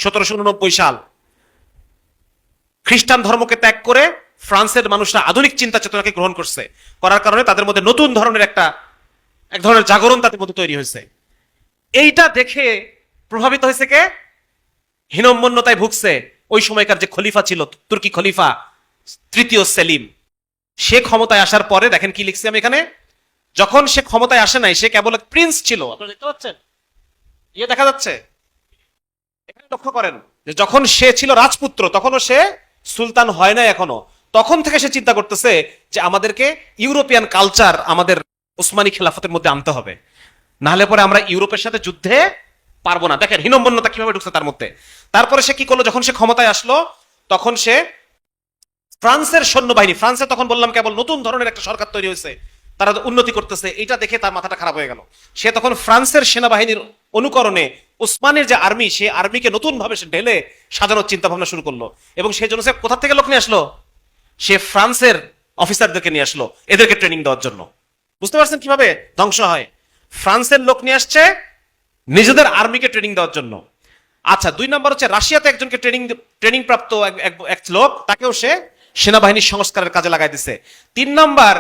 1789 সাল। খ্রিস্টান ধর্মকে ত্যাগ করে ফ্রান্সের মানুষরা আধুনিক চিন্তা চেতনাকে গ্রহণ করছে, করার কারণে তাদের মধ্যে নতুন ধরনের এক ধরনের জাগরণ তাদের মধ্যে তৈরি হয়েছে। এইটা দেখে প্রভাবিত হয়েছে কে? হীনম্মন্যতায় ভুগছে ওই সময়কার যে খলিফা ছিল, তুর্কি খলিফা তৃতীয় সেলিম। সে ক্ষমতায় আসার পরে দেখেন কি লিখছি আমি এখানে, যখন সে ক্ষমতায় আসে নাই, সে কেবল এক প্রিন্স ছিল। আপনারা দেখতে পাচ্ছেন, দেখা যাচ্ছে এখানে, লক্ষ্য করেন যে যখন সে ছিল রাজপুত্র, তখনও সে সুলতান হয় নাই এখনো। তখন থেকে সে চিন্তা করতেছে যে আমাদেরকে ইউরোপিয়ান কালচার আমাদের উসমানী খেলাফতের মধ্যে আনতে হবে, নাহলে পরে আমরা ইউরোপের সাথে যুদ্ধে পারবো না। দেখেন হীনম্মন্যতা কিভাবে ঢুকছে তার মধ্যে। তারপরে সে কি করলো, যখন সে ক্ষমতায় আসলো তখন সে ফ্রান্সের সৈন্যবাহিনী, ফ্রান্সে তখন বললাম কেবল নতুন ধরনের একটা সরকার তৈরি হয়েছে, তারা উন্নতি করতেছে, এটা দেখে তার মাথাটা খারাপ হয়ে গেল। সে তখন ফ্রান্সের সেনাবাহিনীর অনুকরণে উসমানের যে আর্মি, সে আর্মিকে নতুন ভাবে সে ঢেলে সাজানোর চিন্তা ভাবনা শুরু করলো। এবং সেই জন্য সে কোথা থেকে লোক নিয়ে আসলো, সে ফ্রান্সের অফিসারদেরকে নিয়ে আসলো এদেরকে ট্রেনিং দেওয়ার জন্য। বুঝতে পারছেন কিভাবে ধ্বংস হয়? ফ্রান্সের লোক নিয়ে আসছে নিজেদের আর্মিকে ট্রেনিং দেওয়ার জন্য। আচ্ছা, 2 নম্বর হচ্ছে রাশিয়াতে একজনকে ট্রেনিং প্রাপ্ত এক লোক, তাকেও সে সেনাবাহিনীর সংস্কারের কাজে লাগাই দিছে। 3 নম্বর,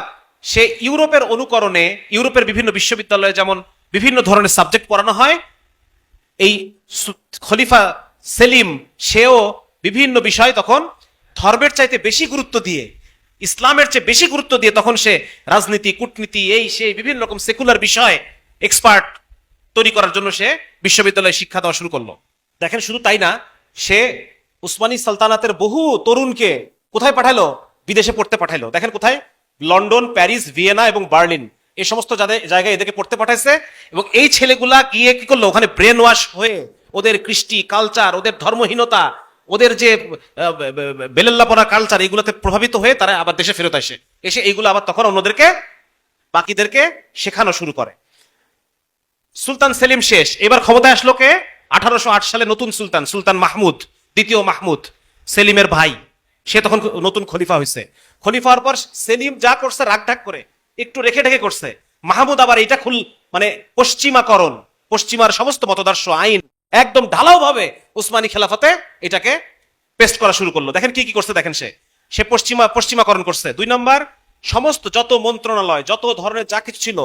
সে ইউরোপের অনুকরণে ইউরোপের বিভিন্ন বিশ্ববিদ্যালয়ে যেমন বিভিন্ন ধরনের সাবজেক্ট পড়ানো হয়, এই খলিফা সেলিম সেও বিভিন্ন বিষয় তখন ধর্মের চাইতে বেশি গুরুত্ব দিয়ে, ইসলামের চেয়ে বেশি গুরুত্ব দিয়ে তখন সে রাজনীতি, কূটনীতি, এই সেই বিভিন্ন রকম সেকুলার বিষয় এক্সপার্ট তৈরি করার জন্য সে বিশ্ববিদ্যালয়ে শিক্ষা দেওয়া শুরু করলো। দেখেন শুধু তাই না, সে উসমানী সালতানাতের বহু তরুণকে কোথায় পাঠালো? বিদেশে পড়তে পাঠালো। দেখেন কোথায়? লন্ডন, প্যারিস, ভিয়েনা এবং বার্লিন, এই সমস্ত জায়গায় এদেরকে পড়তে পাঠাইছে। এবং এই ছেলেগুলা গিয়ে কি করলো, ওখানে ব্রেন ওয়াশ হয়ে ওদের কৃষ্টি কালচার, ওদের ধর্মহীনতা, ওদের যে বেলেল্লাপনা কালচার, এগুলোতে প্রভাবিত হয়ে তারা আবার দেশে ফেরত এসে এইগুলো আবার তখন অন্যদেরকে, বাকিদেরকে শেখানো শুরু করে। সুলতান সেলিম শেষ, এবার ক্ষমতায় আসলো কে? 1808 সালে নতুন সুলতান, সুলতান মাহমুদ, দ্বিতীয় মাহমুদ, সেলিমের ভাই। সে তখন নতুন খলিফা হয়েছে। খলিফা হওয়ার পর সেলিম যা করছে রাগঢাক করে, একটু রেখে ঢেকে করছে। মাহমুদ আবার এটা মানে পশ্চিমাকরণ, পশ্চিমার সমস্ত মতদর্শ আইন একদম ঢালাও ভাবে উসমানী খেলাফতে এটাকে পেস্ট করা শুরু করলো। দেখেন কি কি করছে, দেখেন সে পশ্চিমাকরণ করছে। 2 নম্বর, সমস্ত যত মন্ত্রণালয়, যত ধরনের যা কিছু ছিল,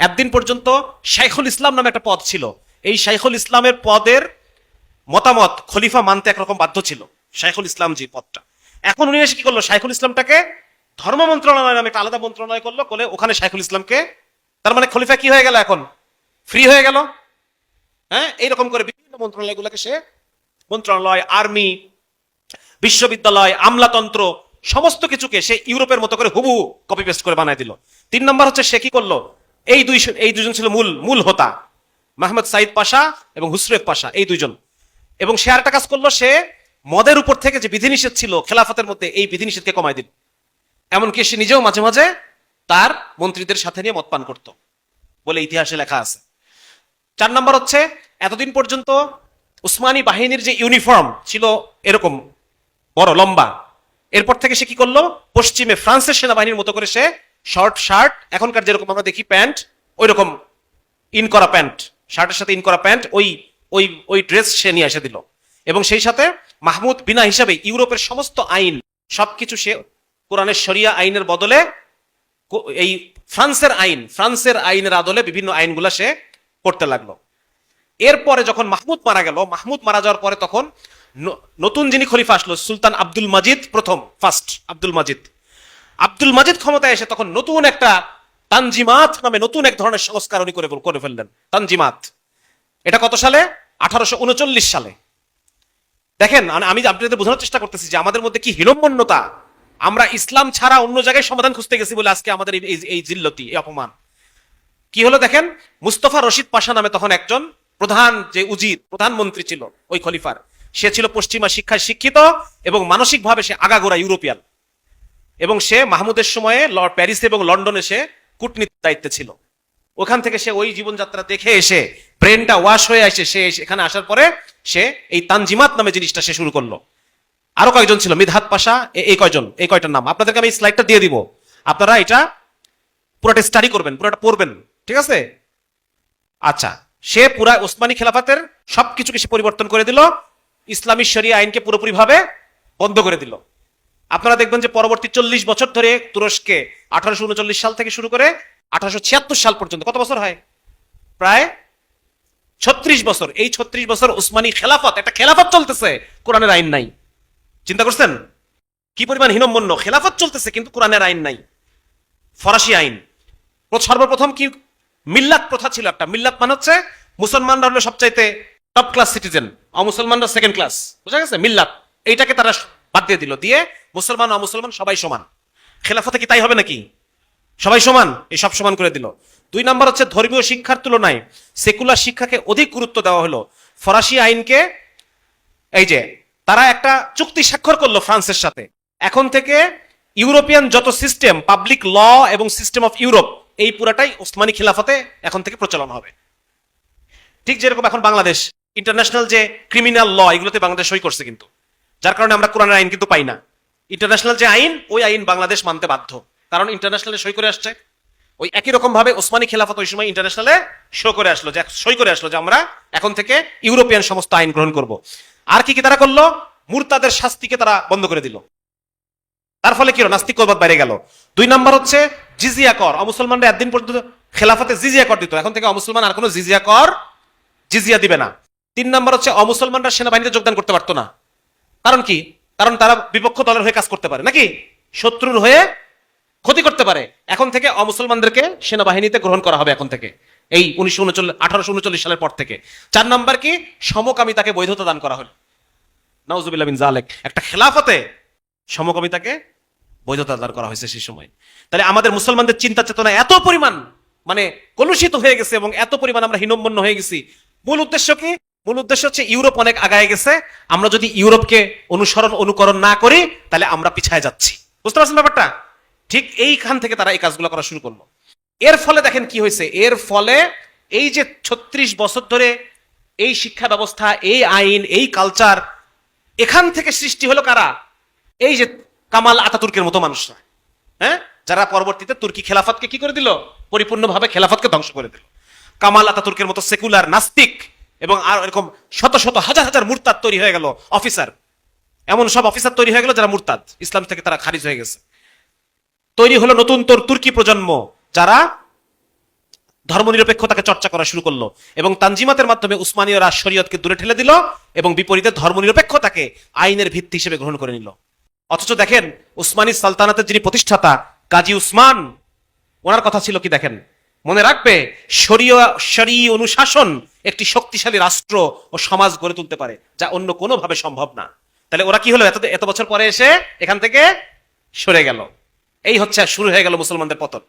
একদিন পর্যন্ত শাইখুল ইসলাম নামে একটা পদ ছিল, এই শাইখুল ইসলামের পদের মতামত খলিফা মানতে একরকম বাধ্য ছিল, শাইখুল ইসলাম যে পদটা। এখন উনি এসে কি করলো, শাইখুল ইসলামটাকে ধর্ম মন্ত্রণালয় নামে একটা আলাদা মন্ত্রণালয় করলো, করে ওখানে শাইখুল ইসলামকে, তার মানে খলিফা কি হয়ে গেল, এখন ফ্রি হয়ে গেল। হ্যাঁ, এইরকম করে বিভিন্ন মন্ত্রণালয়গুলোকে সে, মন্ত্রণালয়, আর্মি, বিশ্ববিদ্যালয়, আমলাতন্ত্র, সমস্ত কিছুকে সে ইউরোপের মতো করে হুবহু কপি পেস্ট করে বানায় দিল। 3 নম্বর হচ্ছে সে কি করলো, এই দুজন ছিল মূল হোতা, মাহমুদ সাইদ পাশা এবং হুসরেভ পাশা, এই দুইজন। এবং সে আরেকটা কাজ করলো, সে মদের উপর থেকে যে বিধিনিষেধ ছিল খেলাফতের মধ্যে, এই বিধিনিষেধকে কমাই দিল। এমনকি সে নিজেও মাঝে মাঝে তার মন্ত্রীদের সাথে নিয়ে মদ পান করত বলে ইতিহাসে লেখা আছে। 4 নম্বর হচ্ছে, এতদিন পর্যন্ত উসমানী বাহিনীর যে ইউনিফর্ম ছিল এরকম বড় লম্বা, এরপর থেকে সে কি করলো, পশ্চিমে ফ্রান্সের সেনাবাহিনীর মতো করে সে শর্ট শার্ট, এখনকার যেরকম আমরা দেখি প্যান্ট, ওই রকম ইন করা প্যান্ট, শার্টের সাথে ইন করা প্যান্ট, ওই ড্রেস সে নিয়ে এসে দিল। এবং সেই সাথে মাহমুদ বিনা হিসাবে ইউরোপের সমস্ত আইন সবকিছু সে কোরআনের শরিয়া আইনের বদলে এই ফ্রান্সের আইনের আদলে বিভিন্ন আইনগুলা সে করতে লাগলো। এরপরে যখন মাহমুদ মারা গেল, মাহমুদ মারা যাওয়ার পরে তখন নতুন যিনি খলিফা আসলো, সুলতান আব্দুল মাজিদ ফার্স্ট আব্দুল মাজিদ ক্ষমতায় এসে তখন নতুন একটা তানজিমাত নামে নতুন এক ধরনের সংস্কার উনি করে ফেললেন। তানজিমাত, এটা কত সালে? 1839 সালে। দেখেন, আমি আপনাদের বোঝানোর চেষ্টা করতেছি যে আমাদের মধ্যে কি হীনম্মন্যতা। আমরা ইসলাম ছাড়া অন্য জায়গায় সমাধান খুঁজতে গেছি বলে আজকে আমাদের এই জিল্লতি, এই অপমান। কি হলো দেখেন, মুস্তফা রশিদ পাশা নামে তখন একজন প্রধানমন্ত্রী ছিল ওই খলিফার। সে ছিল পশ্চিমা শিক্ষায় শিক্ষিত এবং মানসিকভাবে সে আগাগোড়া ইউরোপিয়ান। এবং সে মাহমুদের সময়ে প্যারিস এবং লন্ডনে সে কূটনীতির দায়িত্বে ছিল। ওখান থেকে সে ওই জীবনযাত্রা দেখে এসে ব্রেনটা ওয়াশ হয়ে আসে, সে এখানে আসার পরে সে এই তানজিমাত নামে জিনিসটা সে শুরু করলো। আরো কয়েকজন ছিল, মিদহাত পাশা, এই কয়টার নাম আপনাদেরকে আমি স্লাইডটা দিয়ে দিব, আপনারা এটা পুরোটা স্টাডি করবেন, পুরোটা পড়বেন, ঠিক আছে? আচ্ছা, সে পুরা ওসমানী খেলাফতের সবকিছুকে সে পরিবর্তন করে দিল। ইসলামী শরিয়া আইনকে পুরোপুরিভাবে বন্ধ করে দিল। আপনারা দেখবেন যে পরবর্তী 40 বছর ধরে তুরস্কে 1839 সাল থেকে শুরু করে 1876 সাল পর্যন্ত কত বছর হয়? প্রায় 36 বছর। এই 36 বছর উসমানী খেলাফত, একটা খেলাফত চলতেছে, কোরআনের আইন নাই। চিন্তা করছেন কি পরিমাণ হীনম্মন্য? খেলাফত চলতেছে কিন্তু কোরআনের আইন নাই, ফরাসি আইন। সর্বপ্রথম কি মিল্লাত প্রথা ছিল একটা। মিল্লাত মানে হচ্ছে মুসলমানরা হলো সবচাইতে টপ ক্লাস সিটিজেন, অমুসলমানরা সেকেন্ড ক্লাস, বুঝা গেছে? মিল্লাত এইটাকে তারা বাদ দিয়ে দিল, দিয়ে মুসলমান অমুসলমান সবাই সমান। খেলাফতে কি তাই হবে নাকি? সবাই সমান? এই সব সমান করে দিল। 2 নম্বর হচ্ছে ধর্মীয় শিক্ষার তুলনায় সেকুলার শিক্ষাকে অধিক গুরুত্ব দেওয়া হলো। ফরাসি আইনকে, এই যে তারা একটা চুক্তি স্বাক্ষর করলো ফ্রান্সের সাথে, এখন থেকে ইউরোপিয়ান যত সিস্টেম, পাবলিক ল এবং সিস্টেম অফ ইউরোপ, এই পুরাটাই ওসমানী খিলাফতে এখন থেকে প্রচলন হবে। ঠিক যেরকম এখন বাংলাদেশ ইন্টারন্যাশনাল যে ক্রিমিনাল ল, এগুলোতে বাংলাদেশ সই করছে, কিন্তু যার কারণে আমরা কোরআনের আইন কিন্তু পাই না। ইন্টারন্যাশনাল যে আইন, ওই আইন বাংলাদেশ মানতে বাধ্য, কারণ ইন্টারন্যাশনালে সই করে আসছে। ওই একই রকম ভাবে ওসমানী খেলাফত ওই সময় ইন্টারন্যাশনালে সই করে আসলো যে আমরা এখন থেকে ইউরোপিয়ান সমস্ত আইন গ্রহণ করব। আর কি কি তারা করলো? মুরতাদের শাস্তিকে তারা বন্ধ করে দিল। তার ফলে কি হলো? নাস্তিকবাদ বাইরে গেল। 2 নম্বর হচ্ছে জিজিয়া কর। অমুসলমানরা একদিন পর্যন্ত খেলাফতে জিজিয়া কর দিত, এখন থেকে অমুসলমান আর কোনো জিজিয়া দিবে না। 3 নম্বর হচ্ছে অমুসলমানরা সেনাবাহিনীতে যোগদান করতে পারতো না। কারণ কি? কারণ তারা বিপক্ষ দলের হয়ে কাজ করতে পারে, নাকি শত্রুর হয়ে ক্ষতি করতে পারে। এখন থেকে অমুসলমানদেরকে সেনাবাহিনীতে গ্রহণ করা হবে এখন থেকে, এই 1839 সালের পর থেকে। 4 নম্বর কি? সমকামিতাকে বৈধতা দান করা হলো। নাউজুবিল্লাহ মিন যালিক। একটা খেলাফতে সমকামিতাকে বৈধতা দান করা হয়েছে সেই সময়। তাহলে আমাদের মুসলমানদের চিন্তা চেতনা এত পরিমাণ মানে কলুষিত হয়ে গেছে এবং এত পরিমাণ আমরা হীনম্মন্য হয়ে গেছি। মূল উদ্দেশ্য কি? মূল উদ্দেশ্য হচ্ছে ইউরোপ অনেক আগায় গেছে, আমরা যদি ইউরোপকে অনুকরণ না করি তাহলে আমরা পিছায় যাচ্ছি। বুঝতে পারছেন ব্যাপারটা? ঠিক এইখান থেকে তারা এই কাজগুলো করা শুরু করলো। এর ফলে দেখেন কি হয়েছে। এর ফলে এই যে 36 বছর ধরে এই শিক্ষা ব্যবস্থা, এই আইন, এই কালচার, এখান থেকে সৃষ্টি হলো কারা? এই যে কামাল আতাতুর্কের মতো মানুষরা, হ্যাঁ, যারা পরবর্তীতে তুর্কি খেলাফতকে কি করে দিল? পরিপূর্ণভাবে খেলাফতকে ধ্বংস করে দিল। কামাল আতাতুর্কের মতো সেকুলার নাস্তিক এবং আর এরকম শত শত হাজার হাজার মুরতাদ তৈরি হয়ে গেল। অফিসার, এমন সব অফিসার তৈরি হয়ে গেল যারা মুরতাদ, ইসলাম থেকে তারা খারিজ হয়ে গেছে। তৈরি হলো নতুন তুর্কি প্রজন্ম, যারা ধর্মনিরপেক্ষতাকে চর্চা করা শুরু করলো এবং তানজিমাতের মাধ্যমে উসমানীয়রা শরীয়তকে দূরে ঠেলে দিল এবং বিপরীতে ধর্মনিরপেক্ষতাকে আইনের ভিত্তি হিসেবে গ্রহণ করে নিল। অথচ দেখেন উসমানী সালতানাতের যিনি প্রতিষ্ঠাতা কাজী উসমান, ওনার কথা ছিল কি দেখেন, মনে রাখবে শরীয়ী অনুশাসন একটি শক্তিশালী রাষ্ট্র ও সমাজ গড়ে তুলতে পারে, যা অন্য কোনো ভাবে সম্ভব না। তাহলে ওরা কি হলো? এত বছর পরে এসে এখান থেকে সরে গেল। এই হচ্ছে শুরু হয়ে গেল মুসলমানদের পতন।